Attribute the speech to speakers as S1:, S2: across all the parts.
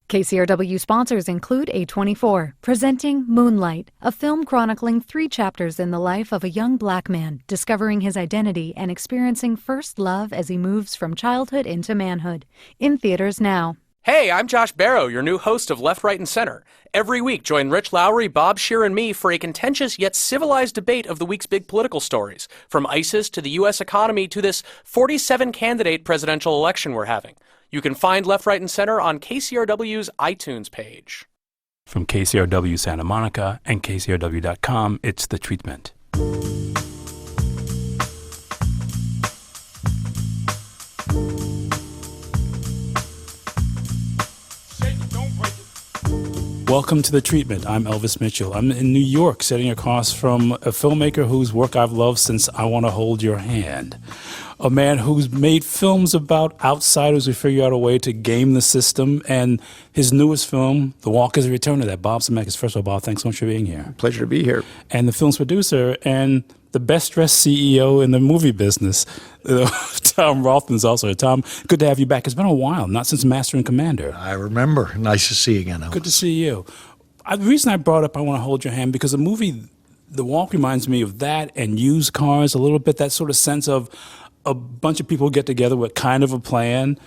S1: KCRW sponsors include A24, presenting Moonlight, a film chronicling 3 chapters in the life of a young black man discovering his identity and experiencing first love as he moves from childhood into manhood. In theaters now.
S2: Hey, I'm Josh Barrow, your new host of Left, Right, and Center. Every week, join Rich Lowry, Bob Scheer, and me for a contentious yet civilized debate of the week's big political stories, from ISIS to the U.S. economy to this 47-candidate presidential election we're having. You can find Left, Right, and Center on KCRW's iTunes page.
S3: From KCRW Santa Monica and KCRW.com, it's The Treatment. Welcome to The Treatment. I'm Elvis Mitchell. I'm in New York, sitting across from a filmmaker whose work I've loved since I Want to Hold Your Hand. A man who's made films about outsiders who figure out a way to game the system. And his newest film, The Walk is a Return to that. Bob Zemeckis. First of all, Bob, thanks so much for being here.
S4: Pleasure to be here.
S3: And the film's producer and the best-dressed CEO in the movie business, Tom Rothman's also. Tom, good to have you back. It's been a while, not since Master and Commander.
S4: I remember. Nice to see you again, Elvis.
S3: Good to see you. The reason I brought up I Want to Hold Your Hand, because the movie The Walk reminds me of that and Used Cars a little bit, that sort of sense of a bunch of people get together with kind of a plan,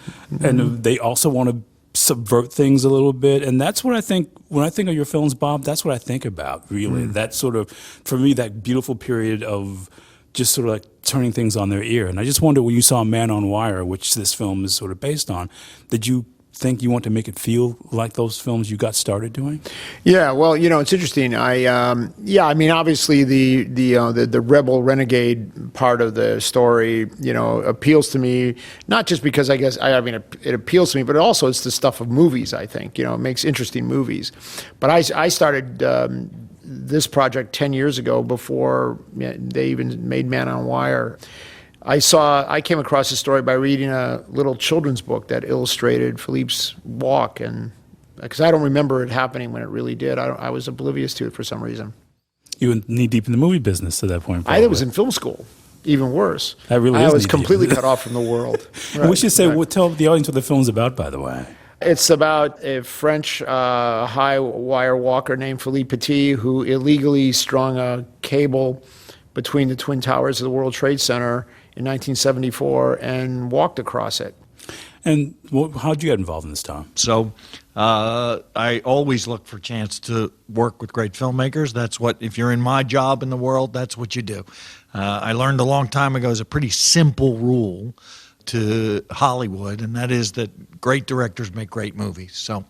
S3: and they also want to subvert things a little bit. And that's what I think, when I think of your films, Bob, that's what I think about, really. That sort of, for me, that beautiful period of just sort of like turning things on their ear. And I just wonder, when you saw Man on Wire, which this film is sort of based on, did you think you want to make it feel like those films you got started doing?
S4: Yeah, well, it's interesting. Obviously the rebel renegade part of the story, appeals to me, not just because it appeals to me, but also it's the stuff of movies, I think. It makes interesting movies. But I started this project 10 years ago, before they even made Man on Wire. I came across this story by reading a little children's book that illustrated Philippe's walk, and because I don't remember it happening when it really did. I was oblivious to it for some reason.
S3: You were knee-deep in the movie business at that point, probably.
S4: I was in film school, even worse.
S3: That really is
S4: I was completely cut off from the world.
S3: Right, we should say, tell the audience what the film's about, by the way.
S4: It's about a French high wire walker named Philippe Petit, who illegally strung a cable between the Twin Towers of the World Trade Center in 1974 and walked across it.
S3: And how'd you get involved in this, Tom?
S5: So I always look for a chance to work with great filmmakers. That's what, if you're in my job in the world, that's what you do. I learned a long time ago is a pretty simple rule to Hollywood, and that is that great directors make great movies. So,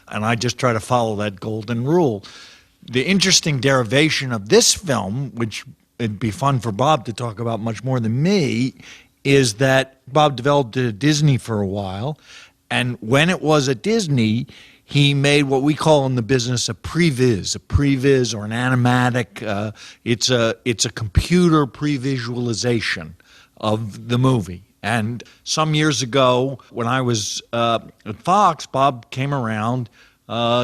S5: and I just try to follow that golden rule. The interesting derivation of this film, which it'd be fun for Bob to talk about much more than me, is that Bob developed it at Disney for a while, and when it was at Disney, he made what we call in the business a previs or an animatic. It's a computer pre-visualization of the movie. And some years ago, when I was at Fox, Bob came around.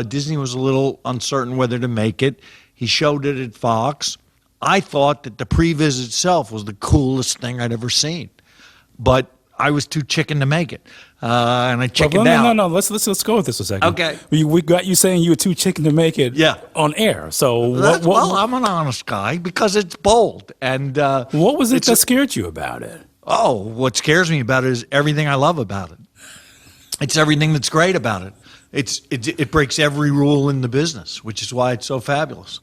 S5: Disney was a little uncertain whether to make it. He showed it at Fox. I thought that the previs itself was the coolest thing I'd ever seen, but I was too chicken to make it, and I chickened out.
S3: No. Let's go with this a second.
S5: Okay.
S3: We got you saying you were too chicken to make it.
S5: Yeah.
S3: On air. So
S5: well, I'm an honest guy because it's bold. And
S3: what was it that scared you about it?
S5: Oh, what scares me about it is everything I love about it. It's everything that's great about it. It breaks every rule in the business, which is why it's so fabulous.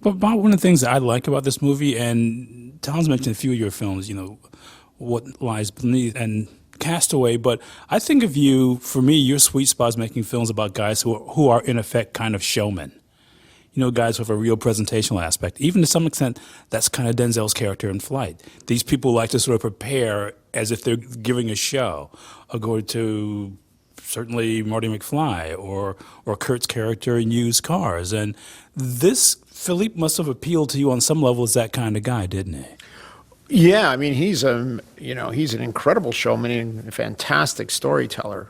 S3: But Bob, one of the things that I like about this movie, and Tom's mentioned a few of your films, What Lies Beneath and Castaway, but I think of you, for me, your sweet spot is making films about guys who are in effect kind of showmen. Guys with a real presentational aspect. Even to some extent, that's kind of Denzel's character in Flight. These people like to sort of prepare as if they're giving a show. I'll go to certainly Marty McFly or Kurt's character in Used Cars. And this, Philippe must have appealed to you on some level as that kind of guy, didn't he?
S4: Yeah, he's an incredible showman and a fantastic storyteller.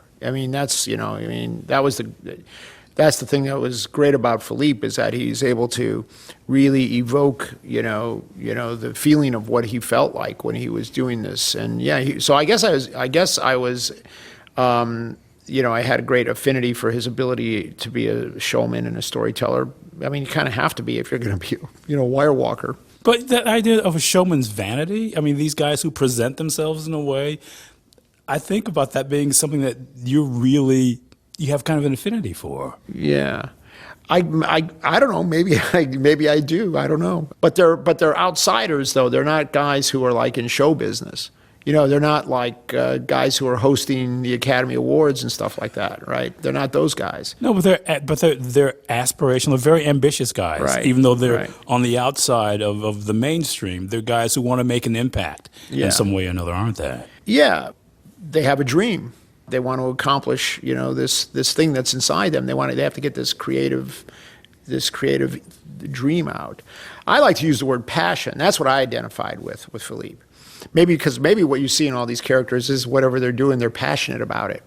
S4: That's the thing that was great about Philippe, is that he's able to really evoke, the feeling of what he felt like when he was doing this. And yeah, so I guess I was I had a great affinity for his ability to be a showman and a storyteller. I mean, you kind of have to be if you're going to be, a wire walker.
S3: But that idea of a showman's vanity, I mean, these guys who present themselves in a way, I think about that being something that you have kind of an affinity for.
S4: Yeah. I don't know. Maybe I do. I don't know. But they're outsiders, though. They're not guys who are like in show business. They're not like guys who are hosting the Academy Awards and stuff like that, right? They're not those guys.
S3: No, but they're aspirational. They're very ambitious guys,
S4: Right.
S3: Even though they're
S4: Right.
S3: on the outside of the mainstream. They're guys who want to make an impact
S4: Yeah.
S3: in some way or another, aren't they?
S4: Yeah, they have a dream. They want to accomplish, this thing that's inside them. They have to get this creative dream out. I like to use the word passion. That's what I identified with Philippe. Maybe what you see in all these characters is whatever they're doing, they're passionate about it.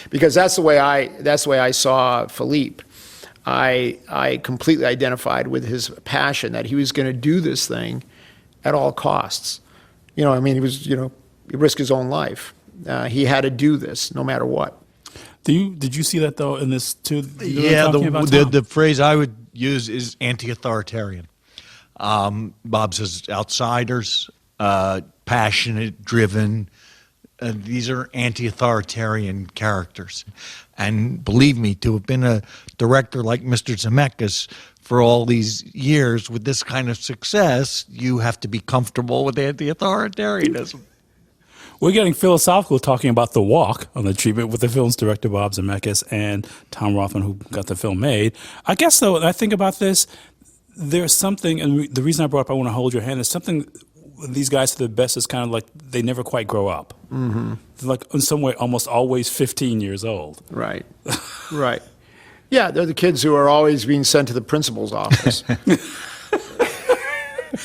S4: Because that's the way I saw Philippe. I completely identified with his passion that he was going to do this thing at all costs. He was, he risked his own life. He had to do this no matter what.
S3: Did you see that though in this too?
S5: Yeah, the phrase I would use is anti-authoritarian. Bob says outsiders, passionate, driven. These are anti-authoritarian characters. And believe me, to have been a director like Mr. Zemeckis for all these years with this kind of success, you have to be comfortable with anti-authoritarianism.
S3: We're getting philosophical talking about The Walk on the treatment with the film's director, Bob Zemeckis, and Tom Rothman, who got the film made. I guess, though, when I think about this, there's something, and the reason I brought up I Want to Hold Your Hand is something these guys to the best is kind of like they never quite grow up. Mm-hmm. They're like, in some way, almost always 15 years old.
S4: Right. Right. Yeah, they're the kids who are always being sent to the principal's office.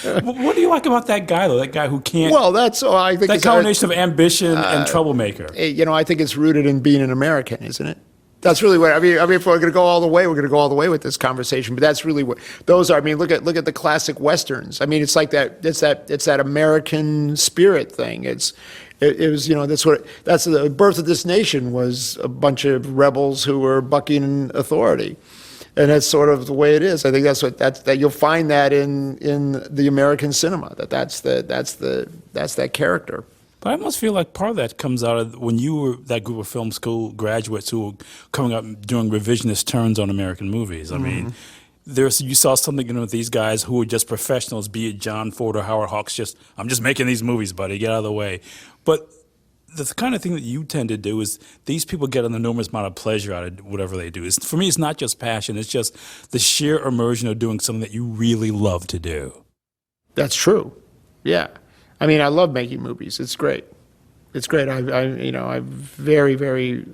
S3: What do you like about that guy, though? That guy who can't...
S4: Well, I think
S3: that combination of ambition and troublemaker.
S4: I think it's rooted in being an American, isn't it? That's really what I mean. If we're going to go all the way, we're going to go all the way with this conversation. But that's really what those are. I mean, look at the classic westerns. I mean, it's like that. It's that American spirit thing. It was that's the birth of this nation was a bunch of rebels who were bucking authority. And that's sort of the way it is. I think that you'll find that in the American cinema. That's that character.
S3: But I almost feel like part of that comes out of when you were that group of film school graduates who were coming up doing revisionist turns on American movies. I mean, you saw something with these guys who were just professionals, be it John Ford or Howard Hawks. I'm just making these movies, buddy. Get out of the way. But the kind of thing that you tend to do is these people get an enormous amount of pleasure out of whatever they do. For me, it's not just passion. It's just the sheer immersion of doing something that you really love to do.
S4: That's true. Yeah. I mean, I love making movies. It's great. It's great. I'm very, very,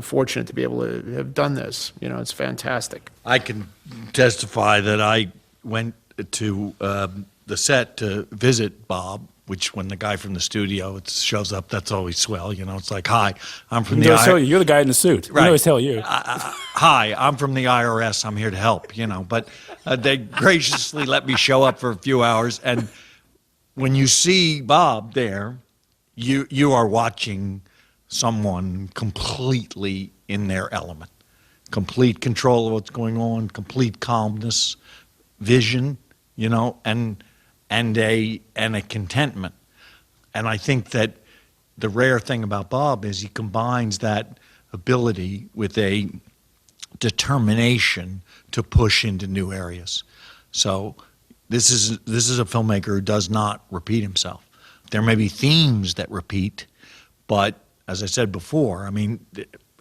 S4: fortunate to be able to have done this. It's fantastic.
S5: I can testify that I went to the set to visit Bob, which when the guy from the studio shows up, that's always swell. It's like, hi, I'm from the IRS.
S3: You're the guy in the suit.
S5: Right.
S3: I always tell you.
S5: Hi, I'm from the IRS. I'm here to help, But they graciously let me show up for a few hours. And when you see Bob there, you are watching someone completely in their element. Complete control of what's going on, complete calmness, vision, and a contentment. And I think that the rare thing about Bob is he combines that ability with a determination to push into new areas. So this is a filmmaker who does not repeat himself. There may be themes that repeat, but as I said before, I mean,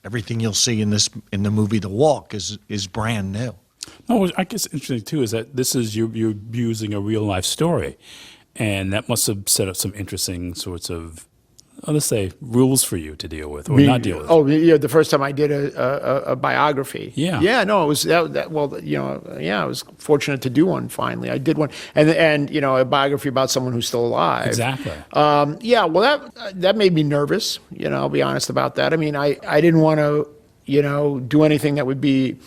S5: everything you'll see in the movie The Walk is brand new.
S3: No, I guess interesting too is that this is you're using a real life story, and that must have set up some interesting sorts of, let's say, rules for you to deal with or not deal with.
S4: Oh, yeah, the first time I did a biography.
S3: Yeah.
S4: Yeah, no, it was I was fortunate to do one finally. I did one, and a biography about someone who's still alive.
S3: Exactly.
S4: Yeah, well, that made me nervous. I'll be honest about that. I mean, I didn't want to, do anything that would be,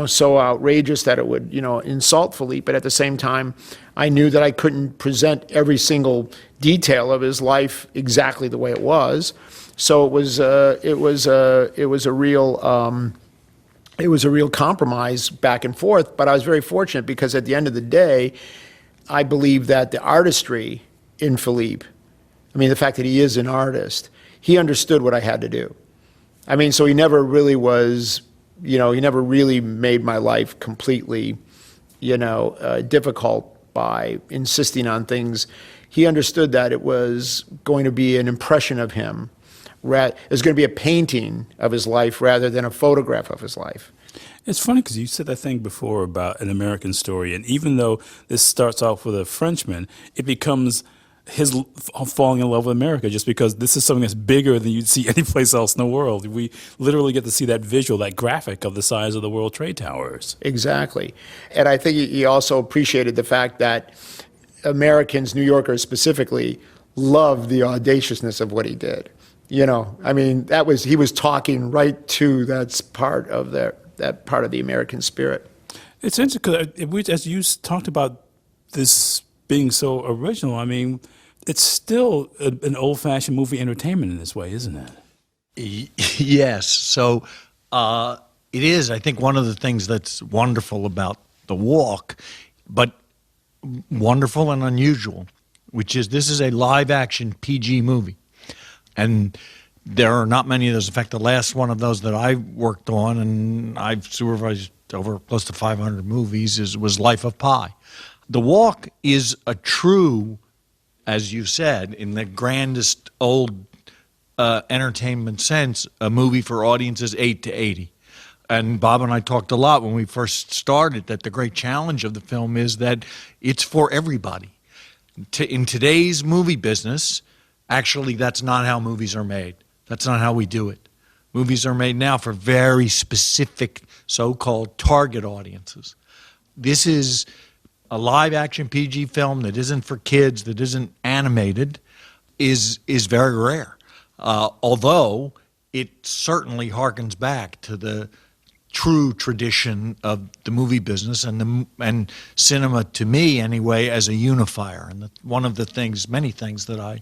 S4: so outrageous that it would, insult Philippe. But at the same time, I knew that I couldn't present every single detail of his life exactly the way it was. So it was a real compromise back and forth. But I was very fortunate because at the end of the day, I believe that the artistry in Philippe, I mean, the fact that he is an artist, he understood what I had to do. I mean, so he never really was, he never really made my life completely, difficult by insisting on things. He understood that it was going to be an impression of him. It was going to be a painting of his life rather than a photograph of his life.
S3: It's funny because you said that thing before about an American story, and even though this starts off with a Frenchman, it becomes his falling in love with America just because this is something that's bigger than you'd see anyplace else in the world. We literally get to see that visual, that graphic of the size of the World Trade Towers. Exactly.
S4: And I think he also appreciated the fact that Americans, New Yorkers specifically, loved the audaciousness of what he did. I mean, he was talking right to that part of the American spirit.
S3: It's interesting because as you talked about this being so original, I mean, it's still an old-fashioned movie entertainment in this way, isn't it?
S5: Yes. So it is, I think, one of the things that's wonderful about The Walk, but wonderful and unusual, which is this is a live-action PG movie. And there are not many of those. In fact, the last one of those that I worked on, and I've supervised over close to 500 movies, was Life of Pi. The Walk is a true, as you said, in the grandest old entertainment sense, a movie for audiences 8 to 80. And Bob and I talked a lot when we first started that the great challenge of the film is that it's for everybody. In today's movie business, actually, that's not how movies are made. That's not how we do it. Movies are made now for very specific so-called target audiences. This is a live-action PG film that isn't for kids, that isn't animated, is very rare. Although it certainly harkens back to the true tradition of the movie business and cinema, to me anyway, as a unifier. And one of the things, many things that I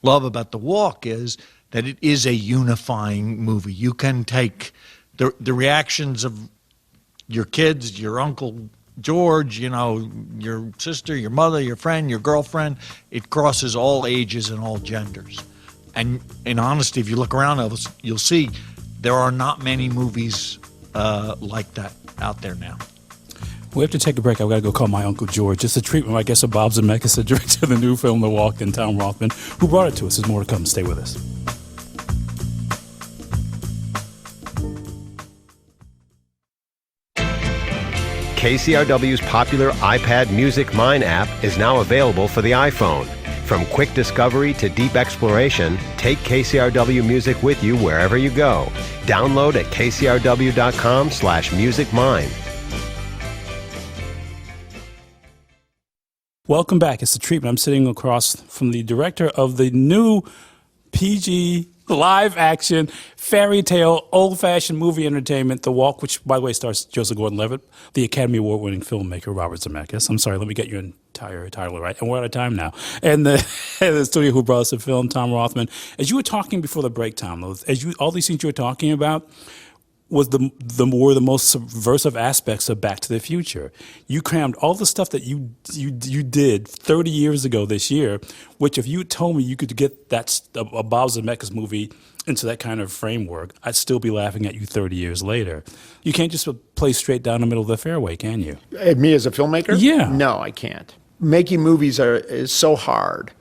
S5: love about The Walk is that it is a unifying movie. You can take the reactions of your kids, your Uncle George, your sister, your mother, your friend, your girlfriend. It crosses all ages and all genders. And in honesty, if you look around, you'll see there are not many movies like that out there now.
S3: We have to take a break. I've got to go call my Uncle George. It's a treatment, I guess, of Bob Zemeckis, the director of the new film, The Walk, and Tom Rothman, who brought it to us. There's more to come. Stay with us.
S6: KCRW's popular iPad Music Mine app is now available for the iPhone. From quick discovery to deep exploration, take KCRW Music with you wherever you go. Download at kcrw.com/musicmine.
S3: Welcome back. It's The Treatment. I'm sitting across from the director of the new PG live-action, fairy tale, old-fashioned movie entertainment, The Walk, which, by the way, stars Joseph Gordon-Levitt, the Academy Award-winning filmmaker Robert Zemeckis. I'm sorry, let me get your entire title right. And we're out of time now. And the studio who brought us the film, Tom Rothman. As you were talking before the break, Tom, all these things you were talking about was were the most subversive aspects of Back to the Future. You crammed all the stuff that you did 30 years ago this year, which if you told me you could get a Bob Zemeckis movie into that kind of framework, I'd still be laughing at you 30 years later. You can't just play straight down the middle of the fairway, can you?
S4: Me as a filmmaker?
S3: Yeah.
S4: No, I can't. Making movies is so hard.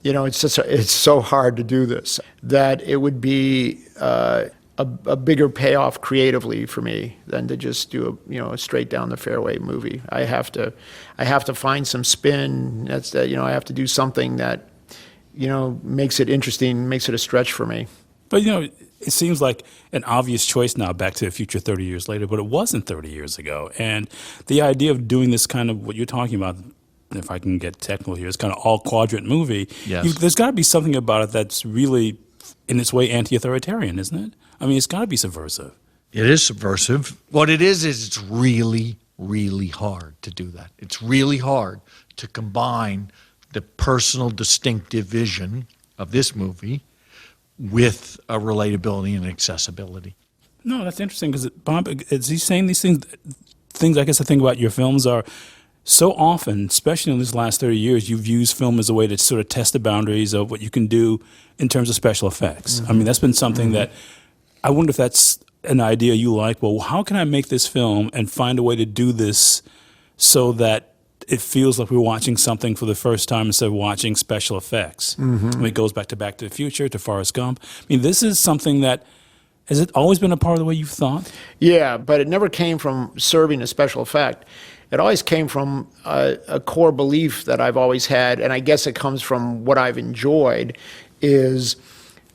S4: It's so hard to do this that it would be a bigger payoff creatively for me than to just do a straight down the fairway movie. I have to find some spin. I have to do something that makes it interesting, makes it a stretch for me.
S3: But it seems like an obvious choice now, Back to the Future 30 years later, but it wasn't 30 years ago. And the idea of doing this kind of what you're talking about, if I can get technical here, it's kind of all quadrant movie.
S5: Yes.
S3: There's got to be something about it that's really, in its way, anti-authoritarian, isn't it? I mean, it's got to be subversive.
S5: It is subversive. What it is it's really, really hard to do that. It's really hard to combine the personal distinctive vision of this movie with a relatability and accessibility.
S3: No, that's interesting because Bob, is he saying these things? Things I guess I think about your films are so often, especially in these last 30 years, you've used film as a way to sort of test the boundaries of what you can do in terms of special effects. I mean, that's been something that I wonder if that's an idea you like. Well, how can I make this film and find a way to do this so that it feels like we're watching something for the first time instead of watching special effects? I mean, it goes back to the Future, to Forrest Gump. I mean, this is something that, has it always been a part of the way you've thought?
S4: Yeah, but it never came from serving a special effect. It always came from a core belief that I've always had, and I guess it comes from what I've enjoyed, is,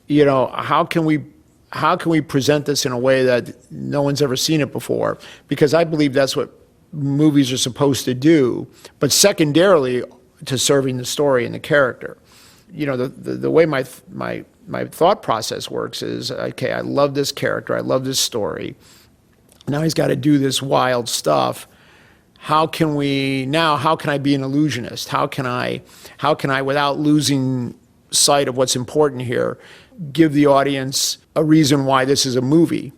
S4: you know, how can we present this in a way that no one's ever seen it before? Because I believe that's what movies are supposed to do, but secondarily to serving the story and the character. You know, the way my thought process works is, okay, I love this character, I love this story. Now he's got to do this wild stuff. How can I be an illusionist? How can I, without losing sight of what's important here, give the audience a reason why this is a movie?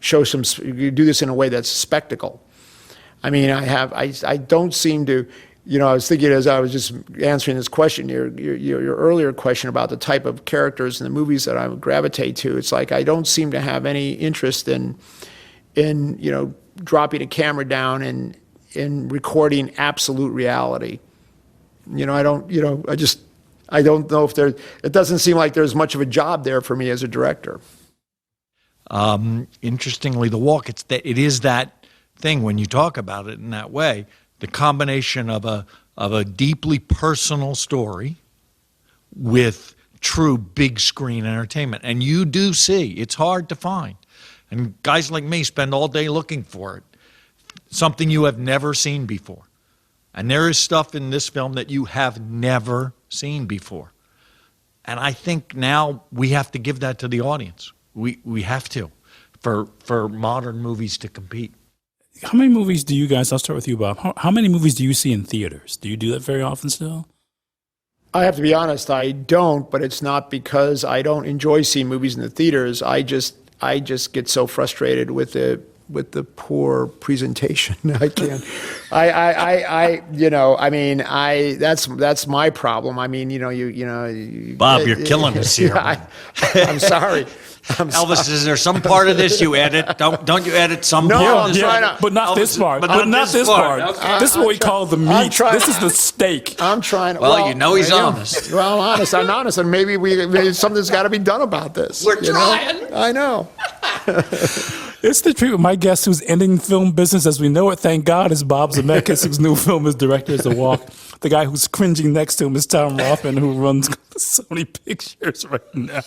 S4: You do this in a way that's spectacle. I mean, I don't seem to, you know, I was thinking as I was just answering this question, your earlier question about the type of characters in the movies that I would gravitate to. It's like I don't seem to have any interest in you know, dropping a camera down and in recording absolute reality. You know, I don't know if it doesn't seem like there's much of a job there for me as a director.
S5: Interestingly, The Walk, it is that thing when you talk about it in that way, the combination of a deeply personal story with true big screen entertainment. And you do see, it's hard to find. And guys like me spend all day looking for it. Something you have never seen before. And there is stuff in this film that you have never seen before. And I think now we have to give that to the audience. We have to, for modern movies to compete.
S3: How many movies do you guys, I'll start with you, Bob, how many movies do you see in theaters? Do you do that very often still?
S4: I have to be honest, I don't, but it's not because I don't enjoy seeing movies in the theaters. I just get so frustrated with the poor presentation. I can't. You know, I mean, that's my problem. I mean, you know,
S5: Bob, you're killing us here.
S4: I'm sorry.
S5: Elvis, is there some part of this you edit? Don't you edit some part of this?
S3: But not this part. But not this part.
S5: Okay.
S3: This is what we call the meat. This is the steak.
S4: I'm trying.
S5: Well, you know he's honest.
S4: Well, I'm honest, and maybe something's got to be done about this.
S5: We're trying.
S4: I know.
S3: It's the truth. My guest who's ending film business as we know it, thank God, is Bob Zemeckis, whose new film is Director is The Walk. The guy who's cringing next to him is Tom Rothman, who runs Sony Pictures right now.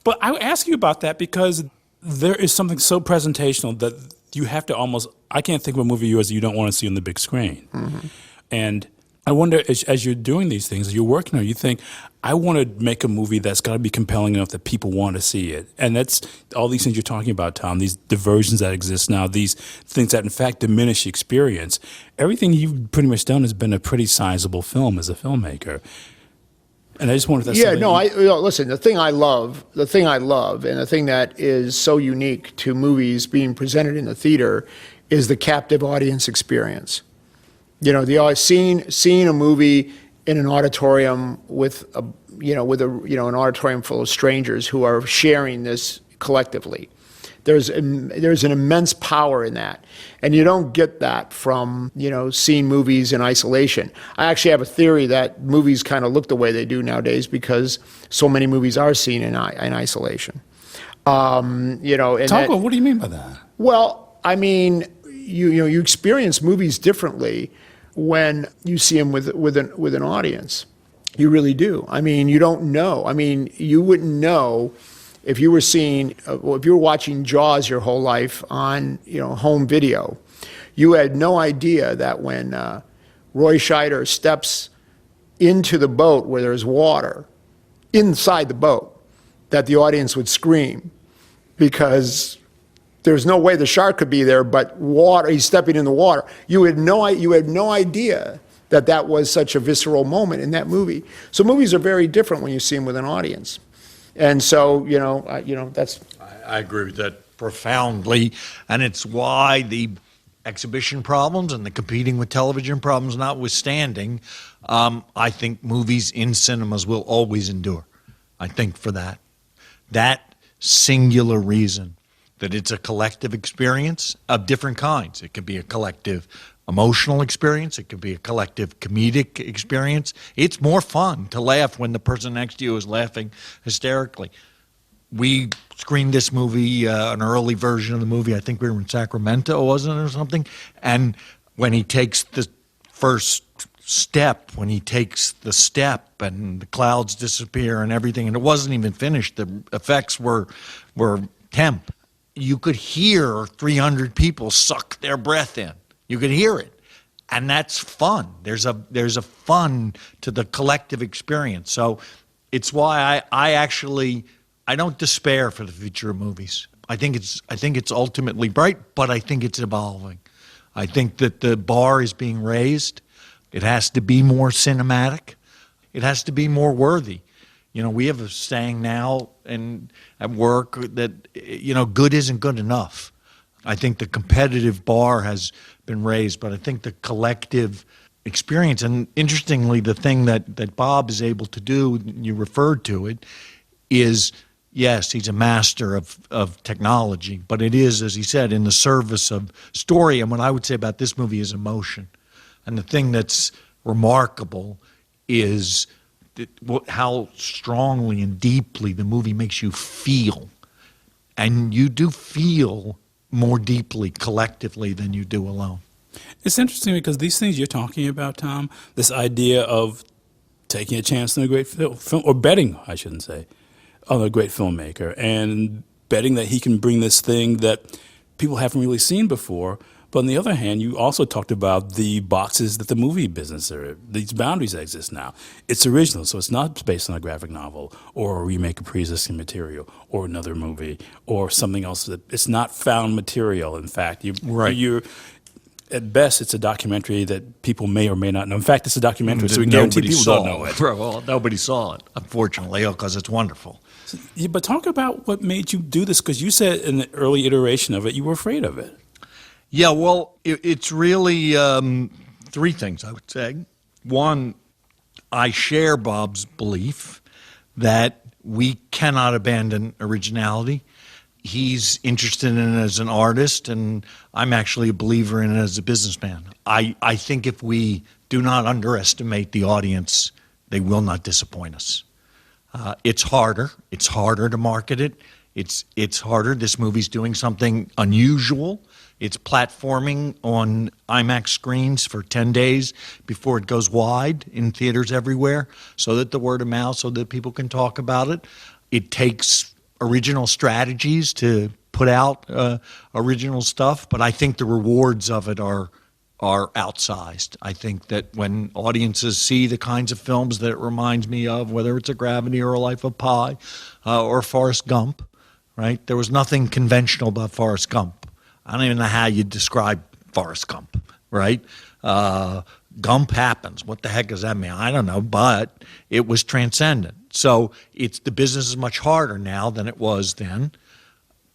S3: But I ask you about that because there is something so presentational that you have to almost, I can't think of a movie of yours that you don't want to see on the big screen. Mm-hmm. And I wonder, as you're doing these things, as you're working on it, you think, I want to make a movie that's got to be compelling enough that people want to see it. And that's all these things you're talking about, Tom, these diversions that exist now, these things that, in fact, diminish the experience. Everything you've pretty much done has been a pretty sizable film as a filmmaker. And I just wonder if that's
S4: listen, the thing I love, and the thing that is so unique to movies being presented in the theater is the captive audience experience. You know, seeing a movie in an auditorium with an auditorium full of strangers who are sharing this collectively. There's an immense power in that, and you don't get that from seeing movies in isolation. I actually have a theory that movies kind of look the way they do nowadays because so many movies are seen in isolation.
S3: What do you mean by that?
S4: Well, I mean, you experience movies differently when you see them with an audience. You really do. I mean, you don't know. I mean, you wouldn't know if you were watching Jaws your whole life on home video. You had no idea that when Roy Scheider steps into the boat where there's water inside the boat, that the audience would scream because there's no way the shark could be there, but water. He's stepping in the water. You had no idea that was such a visceral moment in that movie. So movies are very different when you see them with an audience. And so, that's.
S5: I agree with that profoundly, and it's why the exhibition problems and the competing with television problems notwithstanding, I think movies in cinemas will always endure. I think for that singular reason, that it's a collective experience of different kinds. It could be a collective emotional experience. It could be a collective comedic experience. It's more fun to laugh when the person next to you is laughing hysterically. We screened this movie, an early version of the movie. I think we were in Sacramento, wasn't it, or something? And when he takes the first step, and the clouds disappear and everything, and it wasn't even finished. The effects were temp. You could hear 300 people suck their breath in. You could hear it. And that's fun. There's a fun to the collective experience. So it's why I don't despair for the future of movies. I think it's ultimately bright, but I think it's evolving. I think that the bar is being raised. It has to be more cinematic. It has to be more worthy. We have a saying now at work that, good isn't good enough. I think the competitive bar has been raised, but I think the collective experience, and interestingly, the thing that Bob is able to do, you referred to it, is, yes, he's a master of technology, but it is, as he said, in the service of story. And what I would say about this movie is emotion. And the thing that's remarkable is how strongly and deeply the movie makes you feel. And you do feel more deeply collectively than you do alone.
S3: It's interesting because these things you're talking about, Tom, this idea of taking a chance on a great film, or betting, I shouldn't say, on a great filmmaker, and betting that he can bring this thing that people haven't really seen before. But on the other hand, you also talked about the boxes that the movie business are, these boundaries that exist now. It's original, so it's not based on a graphic novel or a remake of pre-existing material or another movie or something else. It's not found material. In fact, you're at best, it's a documentary that people may or may not know. In fact, it's a documentary, so we guarantee people don't know it.
S5: Well, nobody saw it, unfortunately, because it's wonderful.
S3: But talk about what made you do this, because you said in the early iteration of it, you were afraid of it.
S5: Yeah, well, it's really three things, I would say. One, I share Bob's belief that we cannot abandon originality. He's interested in it as an artist, and I'm actually a believer in it as a businessman. I think if we do not underestimate the audience, they will not disappoint us. It's harder. It's harder to market it. It's harder. This movie's doing something unusual. It's platforming on IMAX screens for 10 days before it goes wide in theaters everywhere, so that the word of mouth, so that people can talk about it. It takes original strategies to put out original stuff, but I think the rewards of it are outsized. I think that when audiences see the kinds of films that it reminds me of, whether it's a Gravity or a Life of Pi or Forrest Gump, right? There was nothing conventional about Forrest Gump. I don't even know how you describe Forrest Gump, right? Gump happens. What the heck does that mean? I don't know, but it was transcendent. So the business is much harder now than it was then.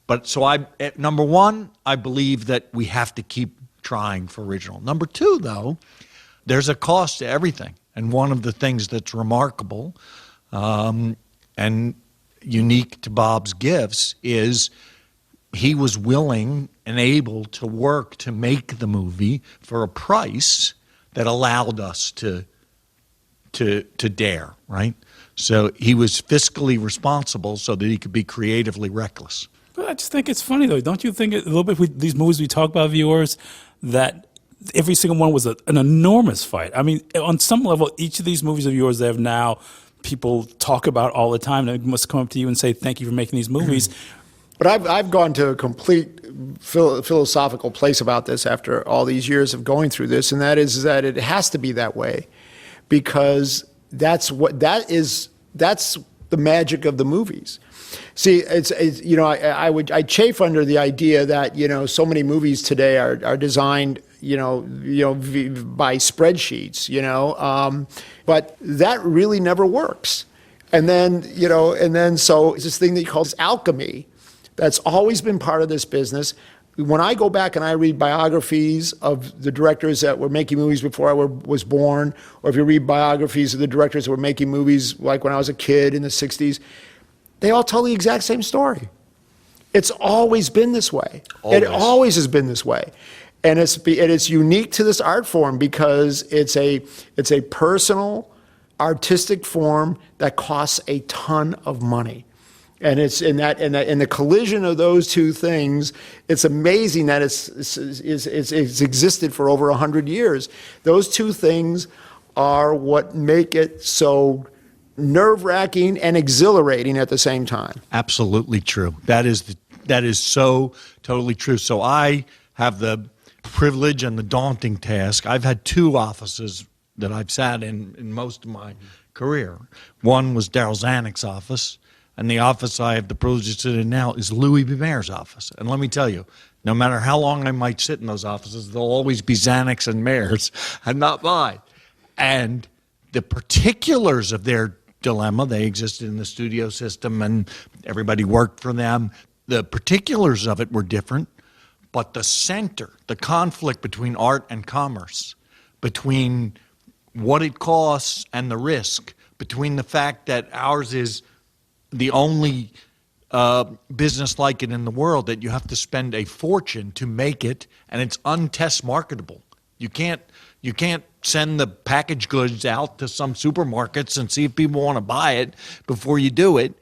S5: But so number one, I believe that we have to keep trying for original. Number two, though, there's a cost to everything. And one of the things that's remarkable and unique to Bob's gifts is he was willing and able to work to make the movie for a price that allowed us to dare, right? So he was fiscally responsible so that he could be creatively reckless.
S3: Well, I just think it's funny, though. Don't you think a little bit with these movies we talk about, viewers, that every single one was an enormous fight? I mean, on some level, each of these movies of yours that have now people talk about all the time, they must come up to you and say, thank you for making these movies.
S4: But I've gone to a complete philosophical place about this after all these years of going through this, and that is that it has to be that way, because that's the magic of the movies. See, I chafe under the idea that so many movies today are designed by spreadsheets, but that really never works. And then, so it's this thing that he calls alchemy that's always been part of this business. When I go back and I read biographies of the directors that were making movies before I was born, or if you read biographies of the directors that were making movies like when I was a kid in the 60s, they all tell the exact same story. It's always been this way.
S5: Always.
S4: It always has been this way. And it's unique to this art form because it's a personal, artistic form that costs a ton of money. And it's in the collision of those two things, it's amazing that it's existed for over 100 years. Those two things are what make it so nerve-wracking and exhilarating at the same time.
S5: Absolutely true. That is so totally true. So I have the privilege and the daunting task. I've had two offices that I've sat in most of my career. One was Daryl Zanuck's office, and the office I have the privilege to sit in now is Louis B. Mayer's office. And let me tell you, no matter how long I might sit in those offices, they'll always be Zanuck's and Mayer's and not mine. And the particulars of their dilemma, they existed in the studio system and everybody worked for them. The particulars of it were different, but the center, the conflict between art and commerce, between what it costs and the risk, between the fact that ours is the only business like it in the world, that you have to spend a fortune to make it, and it's untest marketable. You can't send the packaged goods out to some supermarkets and see if people want to buy it before you do it.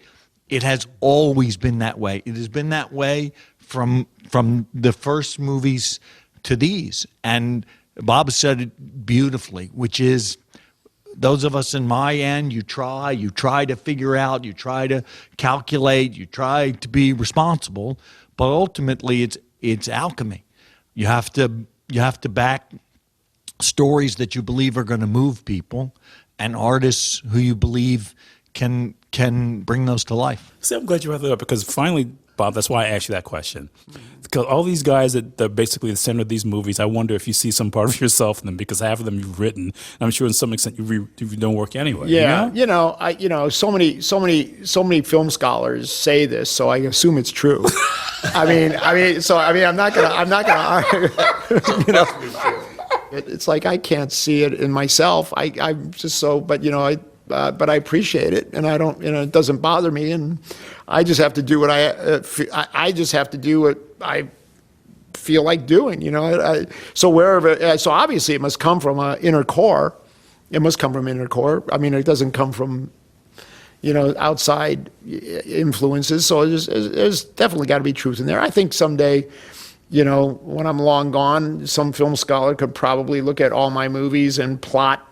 S5: It has always been that way. It has been that way from the first movies to these. And Bob said it beautifully, which is, those of us in my end, you try to figure out, you try to calculate, you try to be responsible, but ultimately it's alchemy. You have to back stories that you believe are going to move people, and artists who you believe can bring those to life.
S3: See, I'm glad you brought that up, because finally, Bob, that's why I asked you that question. Because all these guys that are basically the center of these movies, I wonder if you see some part of yourself in them, because half of them you've written, and I'm sure in some extent you don't work anyway.
S4: Yeah,
S3: you know?
S4: So many film scholars say this, so I assume it's true. I'm not gonna argue. It's like I can't see it in myself. I'm just so, but I appreciate it, and I don't, it doesn't bother me, and I just have to do what I just have to do what I feel like doing, So obviously it must come from an inner core. It must come from inner core. I mean, it doesn't come from, outside influences. So there's definitely got to be truth in there. I think someday, when I'm long gone, some film scholar could probably look at all my movies and plot,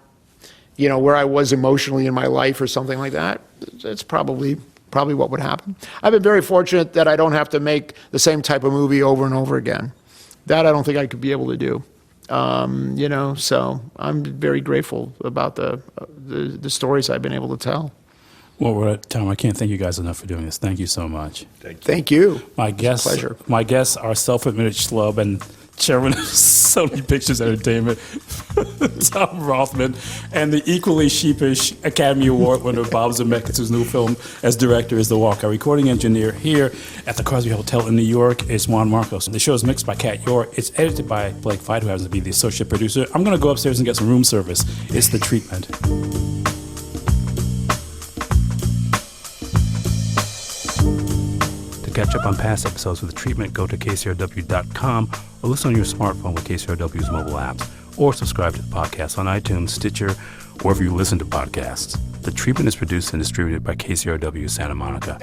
S4: where I was emotionally in my life or something like that. It's probably what would happen. I've been very fortunate that I don't have to make the same type of movie over and over again. That I don't think I could be able to do. So I'm very grateful about the stories I've been able to tell.
S3: Well, we're at time. I can't thank you guys enough for doing this. Thank you so much.
S4: Thank you.
S3: My guests,
S4: pleasure.
S3: My guests are self-admitted schlub and chairman of Sony Pictures Entertainment, Tom Rothman, and the equally sheepish Academy Award winner Bob Zemeckis, whose new film as director is The Walk. Our recording engineer here at the Crosby Hotel in New York is Juan Marcos. The show is mixed by Kat Yor. It's edited by Blake Fight, who happens to be the associate producer. I'm going to go upstairs and get some room service. It's The Treatment. To catch up on past episodes of The Treatment, go to KCRW.com or listen on your smartphone with KCRW's mobile apps, or subscribe to the podcast on iTunes, Stitcher, wherever you listen to podcasts. The Treatment is produced and distributed by KCRW Santa Monica.